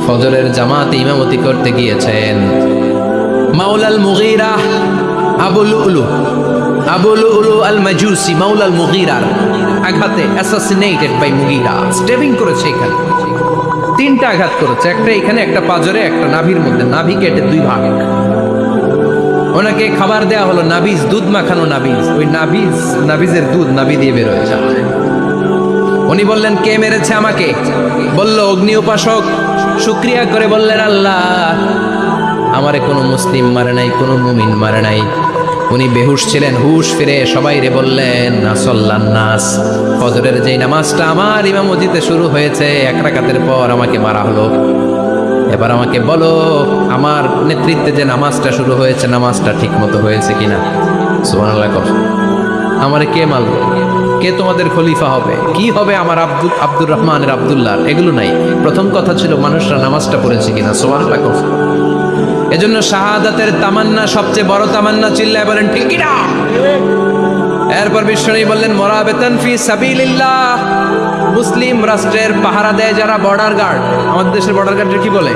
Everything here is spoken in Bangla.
ফজরের জামাতে ইমামতি করতে গিয়েছেন মাওলাল মুগীরা আবু লুলু আল মাজুসি মাওলাল মুগীরার আঘাতে অ্যাসাসিনেটেড বাই মুগীরা স্টেবিং করেছে। এখানে তিনটা আঘাত করেছে, একটা এখানে, একটা পাজরে, একটা নাভির মধ্যে, নাভি কেটে দুই ভাগ। ওনাকে খাবার দেয়া হলো নাবিজ, দুধ মাখানো নাবিজ। ওই নাবিজের দুধ নাভি দিয়ে বের হয়েছে। উনি বললেন, কে মেরেছে আমাকে? বলল, অগ্নি উপাসক। শুকরিয়া করে বললেন, আল্লাহ, আমারে কোনো মুসলিম মারে নাই, কোনো মুমিন মারে নাই। উনি বেহুশ ছিলেন, হুশ ফিরে সবাই রে বললেন, আসল্লান নাস, ফজরের যেই নামাজটা আমার ইমামতিতে শুরু হয়েছে, এক রাকাতের পর আমাকে মারা হলো। এবার আমাকে বলো, আমার নেতৃত্বে যে নামাজটা শুরু হয়েছে, নামাজটা ঠিক মতো হয়েছে কিনা? সুবহানাল্লাহ। আমারে কে মারলো? কে তোমাদের খলিফা হবে? কি হবে আমার আব্দুর রহমানের আব্দুল্লাহ? এগুলো নাই। প্রথম কথা ছিল মানুষরা নামাজটা পড়েছে কিনা। সুবহানাল্লাহ। এজন্য শাহাদাতের তামান্না সবচেয়ে বড় তামান্না। চিল্লায় বলেন ঠিক কিনা? এরপর বিশ্বনবী বললেন, মুরাবিতান ফি সাবিলিল্লাহ, মুসলিম রাষ্ট্রের পাহারা দেয় যারা, বর্ডার গার্ড। আমাদের দেশের বর্ডার গার্ডের কি বলে?